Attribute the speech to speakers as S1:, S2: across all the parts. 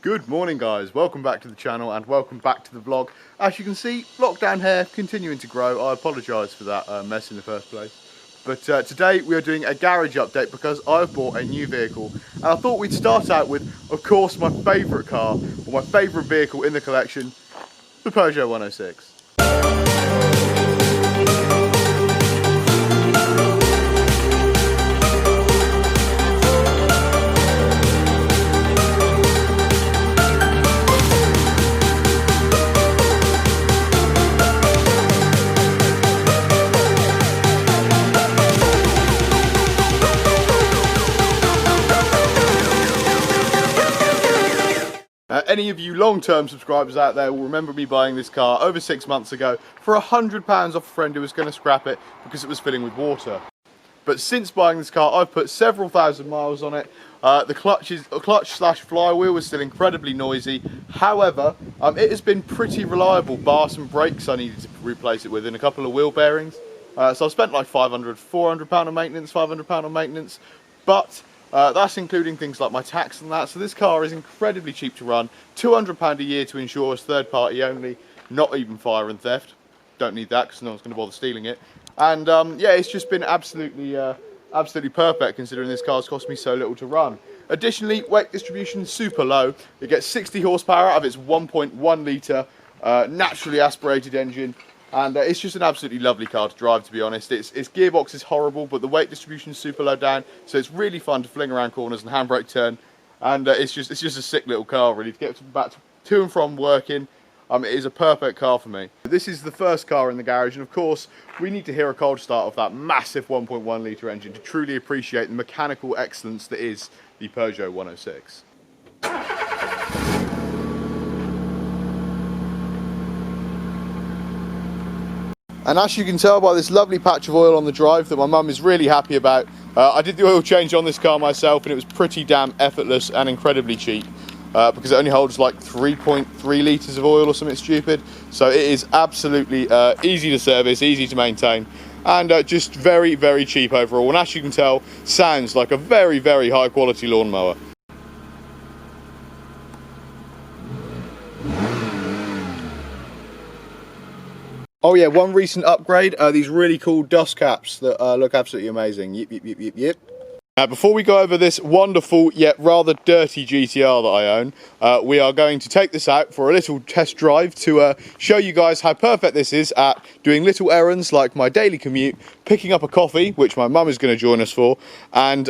S1: Good morning guys, welcome back to the channel and welcome back to the vlog. As you can see, lockdown hair continuing to grow. I apologise for that mess in the first place. But today we are doing a garage update because I've bought a new vehicle. And I thought we'd start out with, of course, my favourite car, or my favourite vehicle in the collection, the Peugeot 106. Any of you long-term subscribers out there will remember me buying this car over 6 months ago for £100 off a friend who was going to scrap it because it was filling with water. But since buying this car, I've put several thousand miles on it. The clutch/flywheel is still incredibly noisy. However, it has been pretty reliable, bar some brakes I needed to replace it with and a couple of wheel bearings. So I've spent like £400 on maintenance, £500 on maintenance. But that's including things like my tax and that. So this car is incredibly cheap to run. £200 a year to insure as third party only, not even fire and theft. Don't need that because no one's going to bother stealing it. And yeah, it's just been absolutely perfect considering this car's cost me so little to run. Additionally, weight distribution is super low. It gets 60 horsepower out of its 1.1 litre naturally aspirated engine. And it's just an absolutely lovely car to drive, to be honest. Its gearbox is horrible, but the weight distribution is super low down, so it's really fun to fling around corners and handbrake turn. And it's just a sick little car, really, to get back to and from working. It is a perfect car for me. This is the first car in the garage, and of course, we need to hear a cold start of that massive 1.1 litre engine to truly appreciate the mechanical excellence that is the Peugeot 106. And as you can tell by this lovely patch of oil on the drive that my mum is really happy about, I did the oil change on this car myself and it was pretty damn effortless and incredibly cheap because it only holds like 3.3 litres of oil or something stupid. So it is absolutely easy to service, easy to maintain and just very, very cheap overall. And as you can tell, sounds like a very, very high quality lawnmower. Oh yeah, one recent upgrade, these really cool dust caps that look absolutely amazing. Yip, yip, yip, yip, yip. Now before we go over this wonderful yet rather dirty GTR that I own, we are going to take this out for a little test drive to show you guys how perfect this is at doing little errands like my daily commute, picking up a coffee, which my mum is going to join us for, and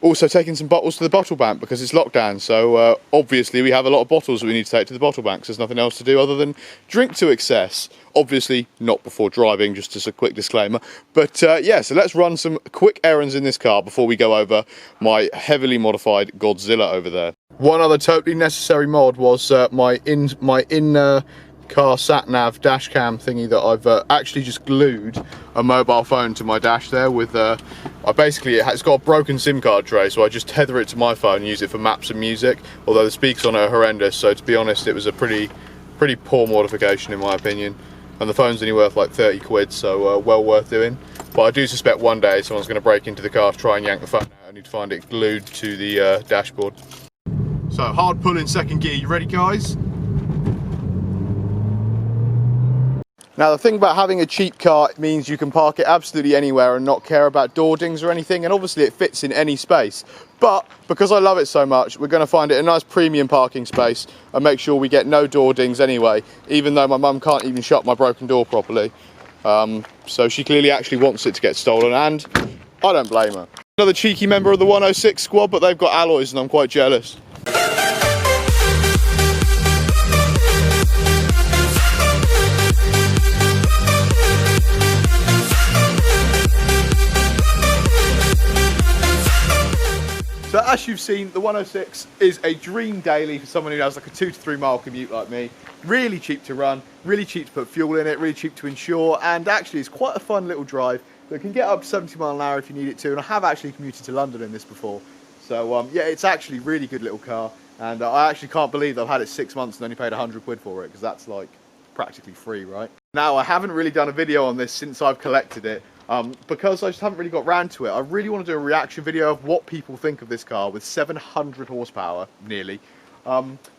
S1: also taking some bottles to the bottle bank because it's lockdown. So obviously we have a lot of bottles that we need to take to the bottle bank because there's nothing else to do other than drink to excess. Obviously not before driving, just as a quick disclaimer. But yeah, so let's run some quick errands in this car before we go over my heavily modified Godzilla over there. One other totally necessary mod was my in-car sat-nav dash cam thingy that I've actually just glued a mobile phone to my dash there with it's got a broken SIM card tray, so I just tether it to my phone and use it for maps and music, although the speakers on it are horrendous, so to be honest it was a pretty poor modification in my opinion. And the phone's only worth like 30 quid, so well worth doing. But I do suspect one day someone's going to break into the car to try and yank the phone out. I need to find it glued to the dashboard. So hard pull in second gear, you ready guys? Now the thing about having a cheap car, it means you can park it absolutely anywhere and not care about door dings or anything, and obviously it fits in any space. But because I love it so much, we're going to find it a nice premium parking space and make sure we get no door dings anyway, even though my mum can't even shut my broken door properly. So she clearly actually wants it to get stolen, and I don't blame her. Another cheeky member of the 106 squad, but they've got alloys and I'm quite jealous. So as you've seen, the 106 is a dream daily for someone who has like a 2 to 3 mile commute like me. Really cheap to run, really cheap to put fuel in it, really cheap to insure, and actually it's quite a fun little drive that can get up to 70 miles an hour if you need it to, and I have actually commuted to London in this before. So yeah, it's actually a really good little car, and I actually can't believe I've had it 6 months and only paid 100 quid for it, because that's like practically free, right? Now, I haven't really done a video on this since I've collected it, because I just haven't really got round to it. I really want to do a reaction video of what people think of this car with 700 horsepower, nearly,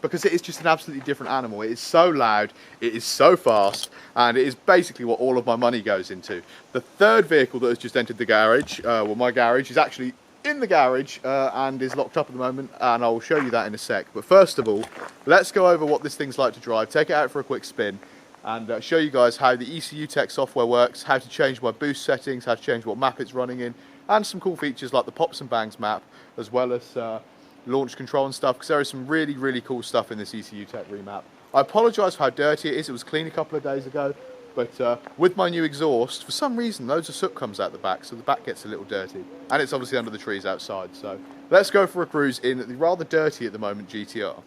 S1: because it is just an absolutely different animal. It is so loud, it is so fast, and it is basically what all of my money goes into. The third vehicle that has just entered the garage, well, my garage, is actually in the garage and is locked up at the moment, and I'll show you that in a sec. But first of all, let's go over what this thing's like to drive, take it out for a quick spin, and show you guys how the ECU Tech software works, how to change my boost settings, how to change what map it's running in, and some cool features like the Pops and Bangs map, as well as launch control and stuff, because there is some really, really cool stuff in this ECU Tech remap. I apologise for how dirty it is. It was clean a couple of days ago, but with my new exhaust, for some reason, loads of soot comes out the back, so the back gets a little dirty. And it's obviously under the trees outside, so let's go for a cruise in the rather dirty at the moment GTR.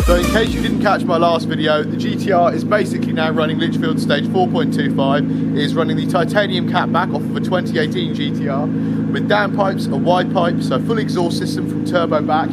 S1: So in case you didn't catch my last video, the GTR is basically now running Litchfield stage 4.25. It is running the titanium catback off of a 2018 GTR with downpipes, a wide pipe, so full exhaust system from turbo back,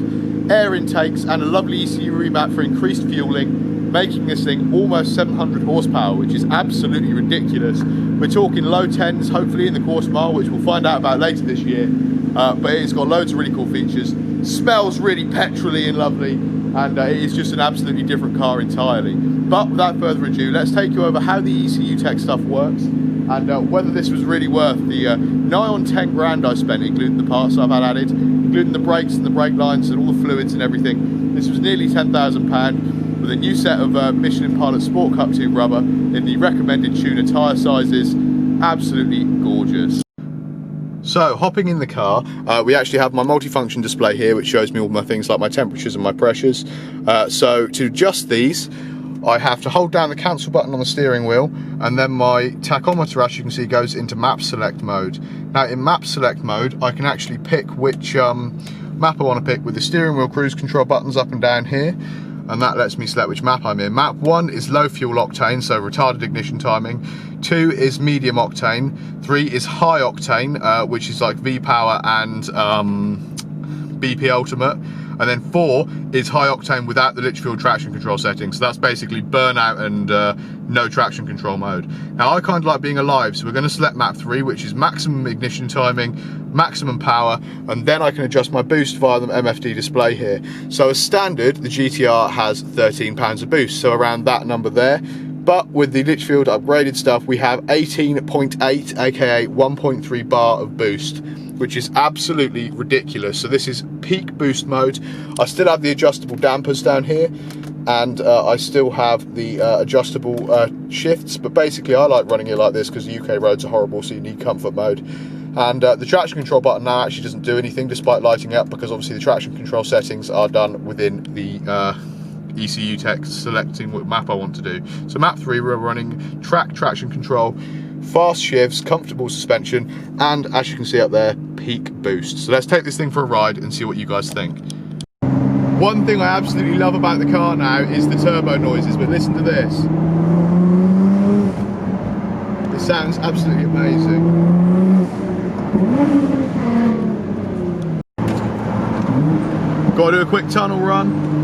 S1: air intakes, and a lovely ECU remap for increased fueling, making this thing almost 700 horsepower, which is absolutely ridiculous. We're talking low 10s, hopefully in the quarter mile, which we'll find out about later this year. But it's got loads of really cool features. Smells really petrol-y and lovely. And it is just an absolutely different car entirely. But without further ado, let's take you over how the ECU Tech stuff works and whether this was really worth the nigh on 10 grand I spent, including the parts I've had added, including the brakes and the brake lines and all the fluids and everything. This was nearly £10,000 with a new set of Michelin Pilot Sport Cup tube rubber in the recommended tuner tyre sizes. Absolutely gorgeous. So, hopping in the car, we actually have my multifunction display here, which shows me all my things like my temperatures and my pressures. So, to adjust these, I have to hold down the cancel button on the steering wheel, and then my tachometer, as you can see, goes into map select mode. Now, in map select mode, I can actually pick which map I want to pick with the steering wheel cruise control buttons up and down here. And that lets me select which map I'm in. Map 1 is low fuel octane, so retarded ignition timing. 2 is medium octane. 3 is high octane, which is like V-Power and BP Ultimate. And then 4 is high octane without the Litchfield traction control settings. So that's basically burnout and no traction control mode. Now I kind of like being alive, so we're going to select map 3, which is maximum ignition timing, maximum power, and then I can adjust my boost via the MFD display here. So as standard, the GTR has 13 pounds of boost, so around that number there. But with the Litchfield upgraded stuff, we have 18.8, aka 1.3 bar of boost, which is absolutely ridiculous. So this is peak boost mode. I still have the adjustable dampers down here, and I still have the adjustable shifts, but basically I like running it like this because the UK roads are horrible, so you need comfort mode. And the traction control button now actually doesn't do anything despite lighting up, because obviously the traction control settings are done within the ECU Tech selecting what map I want to do. So map 3, we're running traction control, fast shifts, comfortable suspension, and as you can see up there, peak boost. So let's take this thing for a ride and see what you guys think. One thing I absolutely love about the car now is the turbo noises, but listen to this. It sounds absolutely amazing. Got to do a quick tunnel run.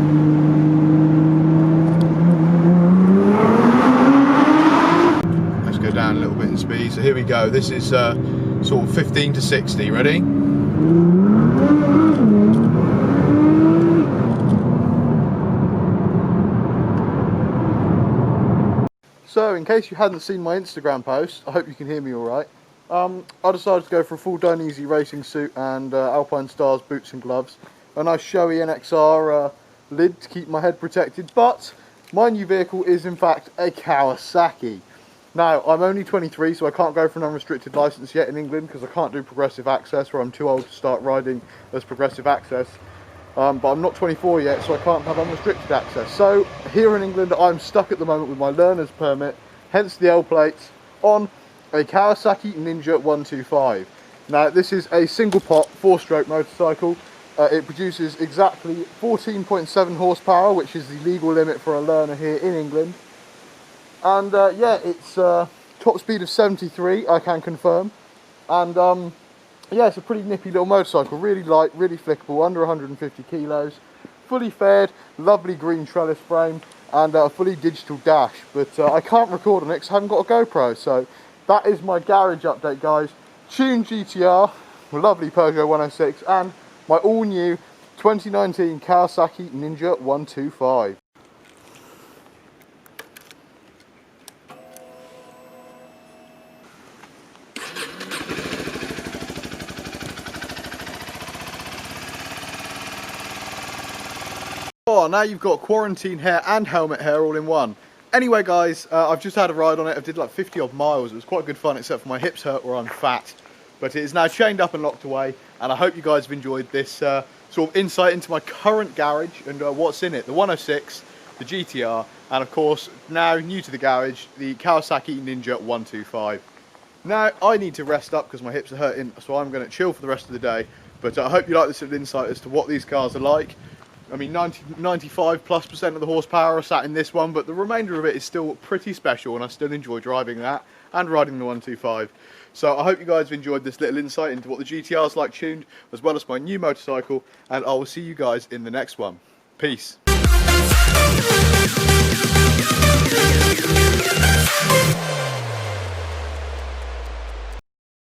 S1: Down a little bit in speed, so here we go. This is sort of 15 to 60. Ready? So in case you hadn't seen my Instagram post, I hope you can hear me all right. I decided to go for a full Done Easy racing suit and Alpine Stars boots and gloves, a nice showy NXR lid to keep my head protected, but my new vehicle is in fact a Kawasaki. Now, I'm only 23, so I can't go for an unrestricted licence yet in England because I can't do progressive access, or I'm too old to start riding as progressive access. But I'm not 24 yet, so I can't have unrestricted access. So, here in England, I'm stuck at the moment with my learner's permit, hence the L plates, on a Kawasaki Ninja 125. Now, this is a single pot, 4-stroke motorcycle. It produces exactly 14.7 horsepower, which is the legal limit for a learner here in England. And yeah, it's top speed of 73, I can confirm. And yeah, it's a pretty nippy little motorcycle, really light, really flickable, under 150 kilos, fully fared, lovely green trellis frame, and a fully digital dash. But I can't record on it because I haven't got a GoPro. So that is my garage update, guys. Tuned GTR, lovely Peugeot 106, and my all new 2019 Kawasaki Ninja 125. Oh, now you've got quarantine hair and helmet hair all in one. Anyway, guys, I've just had a ride on it. I did like 50 odd miles. It was quite good fun, except for my hips hurt where I'm fat. But it is now chained up and locked away, and I hope you guys have enjoyed this sort of insight into my current garage and what's in it. The 106, the GTR, and of course, now new to the garage, the Kawasaki Ninja 125. Now, I need to rest up because my hips are hurting, so I'm going to chill for the rest of the day. But I hope you like this little insight as to what these cars are like. I mean, 95+% of the horsepower are sat in this one, but the remainder of it is still pretty special, and I still enjoy driving that and riding the 125. So I hope you guys have enjoyed this little insight into what the GTR is like tuned, as well as my new motorcycle, and I will see you guys in the next one. Peace.